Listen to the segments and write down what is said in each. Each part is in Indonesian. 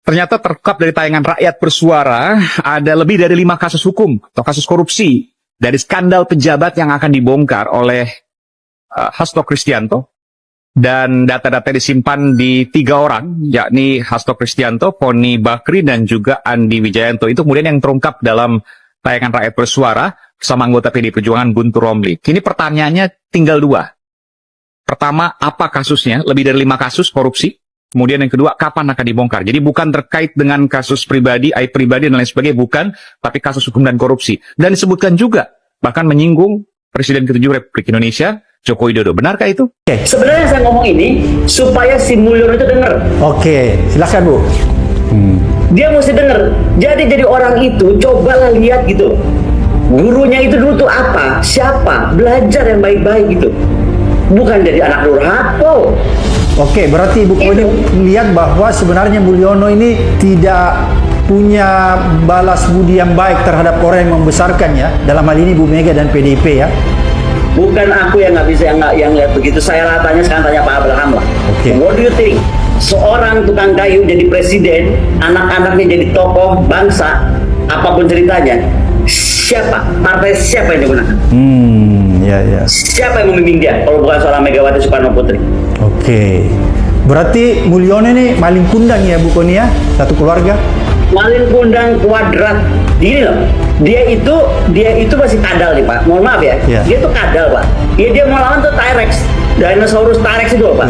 Ternyata terungkap dari tayangan Rakyat Bersuara, ada lebih dari 5 kasus hukum atau kasus korupsi dari skandal pejabat yang akan dibongkar oleh Hasto Kristianto. Dan data-data disimpan di 3 orang, yakni Hasto Kristianto, Poni Bakri, dan juga Andi Wijayanto. Itu kemudian yang terungkap dalam tayangan Rakyat Bersuara bersama anggota PDI Perjuangan Guntur Romli. Kini pertanyaannya tinggal 2. Pertama, apa kasusnya? Lebih dari 5 kasus korupsi. Kemudian yang kedua, kapan akan dibongkar? Jadi bukan terkait dengan kasus pribadi, aib pribadi dan lain sebagainya, bukan, tapi kasus hukum dan korupsi. Dan disebutkan juga, bahkan menyinggung Presiden ke-7 Republik Indonesia, Joko Widodo. Benarkah itu? Sebenarnya saya ngomong ini supaya si Mulyono itu dengar. Oke, silakan Bu. Dia mesti dengar. Jadi orang itu cobalah lihat gitu. Gurunya itu dulu tuh apa? Siapa? Belajar yang baik-baik gitu. Bukan jadi anak durhaka. Oke, berarti Ibu Koni melihat bahwa sebenarnya Mulyono ini tidak punya balas budi yang baik terhadap orang yang membesarkannya. Dalam hal ini Bu Mega dan PDIP ya. Bukan aku yang nggak bisa yang lihat begitu. Saya tanya sekarang tanya Pak Abraham lah. Oke. What do you think? Seorang tukang kayu jadi presiden, anak-anaknya jadi tokoh bangsa, apapun ceritanya, siapa? Partai siapa yang digunakan? Ya. Siapa yang membimbing dia? Kalau bukan seorang Megawati Soekarno Putri. Oke. Berarti Mulyono ini maling kundang ya Bu Koni ya? Satu keluarga? Maling kundang kuadrat. Gini loh, dia itu masih kadal nih Pak. Mohon maaf ya. Dia tuh kadal Pak. Dia mau lawan tuh T-Rex, dinosaurus T-Rex itu loh Pak.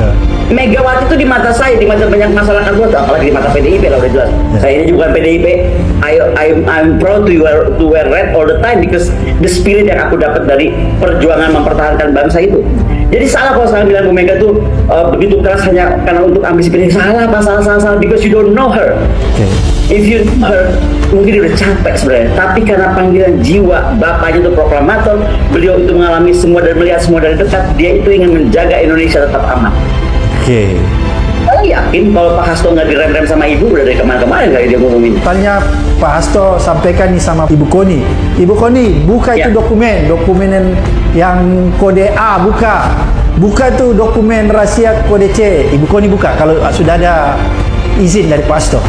Megawati itu di mata saya, di mata banyak masyarakat luas, apalagi di mata PDIP lah udah jelas. Saya ini juga PDIP. I'm proud to wear red all the time because the spirit yang aku dapat dari perjuangan mempertahankan bangsa itu. Jadi salah kalau saya bilang Bu Mega tuh begitu keras hanya karena untuk ambisi PDIP. Salah Pak, salah because you don't know her. If you know her, mungkin dia udah capek sebenarnya. Tapi karena panggilan jiwa, bapaknya itu proklamator, beliau itu mengalami semua dan melihat semua dari dekat, dia itu ingin menjaga Indonesia tetap aman. Oke. Saya yakin kalau Pak Hasto nggak direm-rem sama Ibu udah dari kemarin-kemarin kali dia ngomongin. Tanya Pak Hasto sampaikan nih sama Ibu Koni. Ibu Koni, buka itu dokumen yang kode A, buka. Buka tuh dokumen rahasia kode C. Ibu Koni buka kalau sudah ada izin dari Pak Hasto.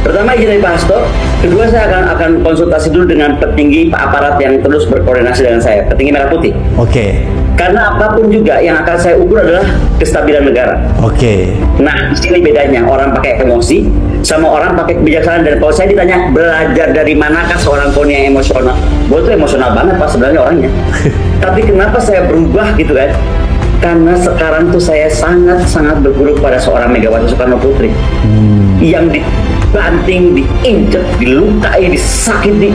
Pertama izin dari Pak Hasto, kedua saya akan konsultasi dulu dengan petinggi aparat yang terus berkoordinasi dengan saya, petinggi Merah Putih. Oke. Karena apapun juga yang akan saya ukur adalah kestabilan negara. Oke. Nah, di sini bedanya orang pakai emosi sama orang pakai kebijaksanaan. Dan kalau saya ditanya belajar dari manakah seorang Koni yang emosional, gue tuh emosional banget Pak sebenarnya orangnya. Tapi kenapa saya berubah gitu kan? Karena sekarang tuh saya sangat berguru pada seorang Megawati Soekarno Putri yang dibanting, diinjek, dilukai, disakiti,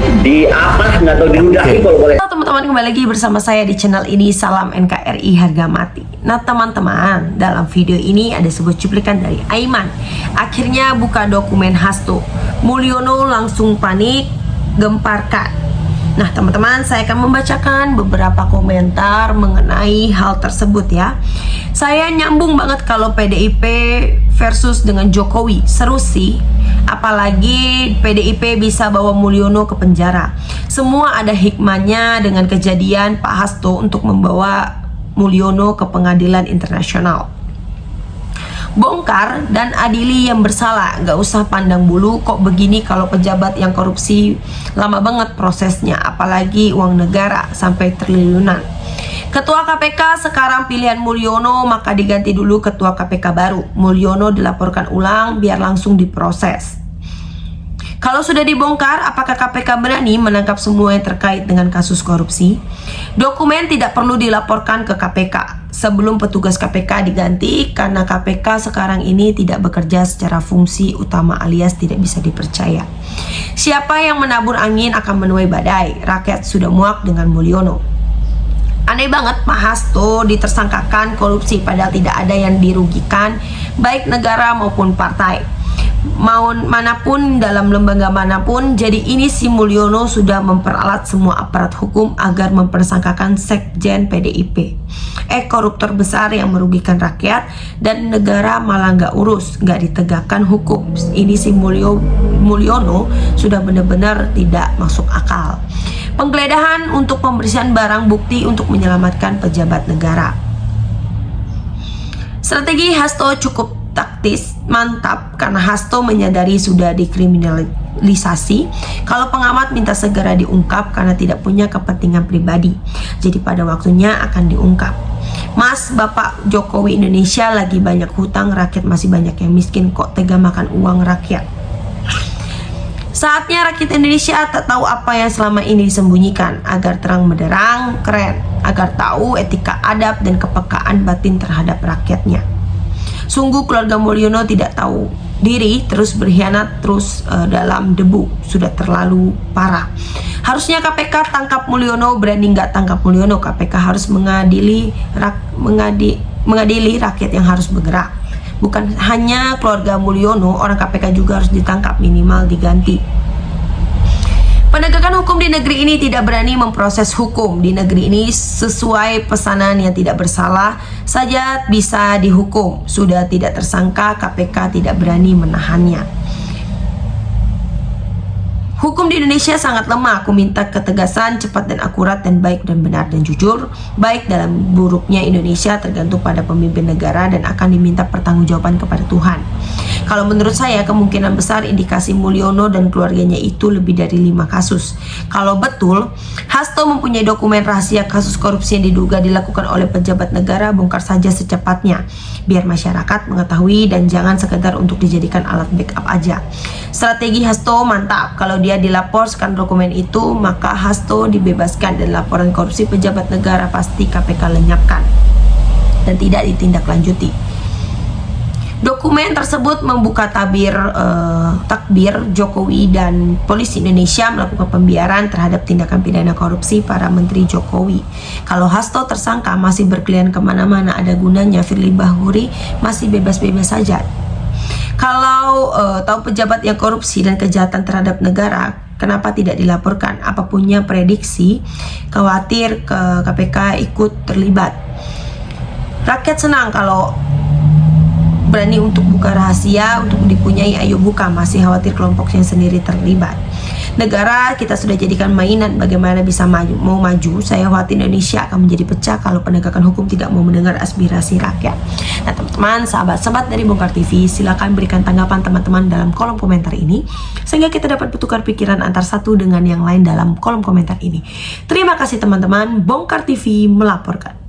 nggak tahu diludahi kalau boleh. Halo teman-teman, kembali lagi bersama saya di channel ini. Salam NKRI harga mati. Nah teman-teman, dalam video ini ada sebuah cuplikan dari Aiman. Akhirnya buka dokumen Hasto. Mulyono langsung panik, gemparkan. Nah teman-teman, saya akan membacakan beberapa komentar mengenai hal tersebut ya. Saya nyambung banget kalau PDIP versus dengan Jokowi. Seru sih. Apalagi PDIP bisa bawa Mulyono ke penjara. Semua ada hikmahnya dengan kejadian Pak Hasto untuk membawa Mulyono ke pengadilan internasional. Bongkar dan adili yang bersalah, gak usah pandang bulu. Kok begini kalau pejabat yang korupsi lama banget prosesnya, apalagi uang negara sampai triliunan. Ketua KPK sekarang pilihan Mulyono, maka diganti dulu ketua KPK baru. Mulyono dilaporkan ulang biar langsung diproses. Kalau sudah dibongkar, apakah KPK berani menangkap semua yang terkait dengan kasus korupsi? Dokumen tidak perlu dilaporkan ke KPK sebelum petugas KPK diganti, karena KPK sekarang ini tidak bekerja secara fungsi utama alias tidak bisa dipercaya. Siapa yang menabur angin akan menuai badai. Rakyat sudah muak dengan Mulyono. Aneh banget Pak Hasto ditersangkakan korupsi padahal tidak ada yang dirugikan, baik negara maupun partai. Mau manapun, dalam lembaga manapun. Jadi ini si Mulyono sudah memperalat semua aparat hukum agar mempersangkakan sekjen PDIP. Koruptor besar yang merugikan rakyat dan negara malah nggak urus, nggak ditegakkan hukum. Ini si Mulyono sudah benar-benar tidak masuk akal. Penggeledahan untuk pembersihan barang bukti untuk menyelamatkan pejabat negara. Strategi Hasto cukup taktis praktis mantap karena Hasto menyadari sudah dikriminalisasi. Kalau pengamat minta segera diungkap karena tidak punya kepentingan pribadi. Jadi pada waktunya akan diungkap. Mas, Bapak Jokowi, Indonesia lagi banyak hutang, rakyat masih banyak yang miskin, kok tega makan uang rakyat. Saatnya rakyat Indonesia tak tahu apa yang selama ini disembunyikan, agar terang benderang, keren, agar tahu etika adab dan kepekaan batin terhadap rakyatnya. Sungguh keluarga Mulyono tidak tahu diri, terus berkhianat, terus dalam debu, sudah terlalu parah. Harusnya KPK tangkap Mulyono, berani nggak tangkap Mulyono, KPK harus mengadili rakyat yang harus bergerak. Bukan hanya keluarga Mulyono, orang KPK juga harus ditangkap, minimal diganti. Penegakan hukum di negeri ini tidak berani memproses hukum. Di negeri ini sesuai pesanan yang tidak bersalah saja bisa dihukum. Sudah tidak tersangka, KPK tidak berani menahannya. Hukum di Indonesia sangat lemah. Aku minta ketegasan, cepat dan akurat, dan baik dan benar dan jujur. Baik dalam buruknya Indonesia tergantung pada pemimpin negara dan akan diminta pertanggungjawaban kepada Tuhan. Kalau menurut saya kemungkinan besar indikasi Mulyono dan keluarganya itu lebih dari 5 kasus. Kalau betul Hasto mempunyai dokumen rahasia kasus korupsi yang diduga dilakukan oleh pejabat negara, bongkar saja secepatnya biar masyarakat mengetahui dan jangan sekedar untuk dijadikan alat backup aja. Strategi Hasto mantap. Kalau dia dilaporkan dokumen itu, maka Hasto dibebaskan dan laporan korupsi pejabat negara pasti KPK lenyapkan dan tidak ditindaklanjuti. Dokumen tersebut membuka takbir Jokowi dan polisi Indonesia melakukan pembiaran terhadap tindakan pidana korupsi para menteri Jokowi. Kalau Hasto tersangka masih berkeliaran kemana-mana, ada gunanya Firly Bahuri masih bebas-bebas saja. Kalau tahu pejabat yang korupsi dan kejahatan terhadap negara, kenapa tidak dilaporkan? Apa punya prediksi khawatir ke KPK ikut terlibat? Rakyat senang kalau berani untuk buka rahasia, untuk dipunyai, ayo buka. Masih khawatir kelompoknya sendiri terlibat. Negara kita sudah jadikan mainan, bagaimana bisa mau maju. Saya khawatir Indonesia akan menjadi pecah kalau penegakan hukum tidak mau mendengar aspirasi rakyat. Nah teman-teman, sahabat-sahabat dari Bongkar TV, silakan berikan tanggapan teman-teman dalam kolom komentar ini, sehingga kita dapat bertukar pikiran antar satu dengan yang lain dalam kolom komentar ini. Terima kasih teman-teman, Bongkar TV melaporkan.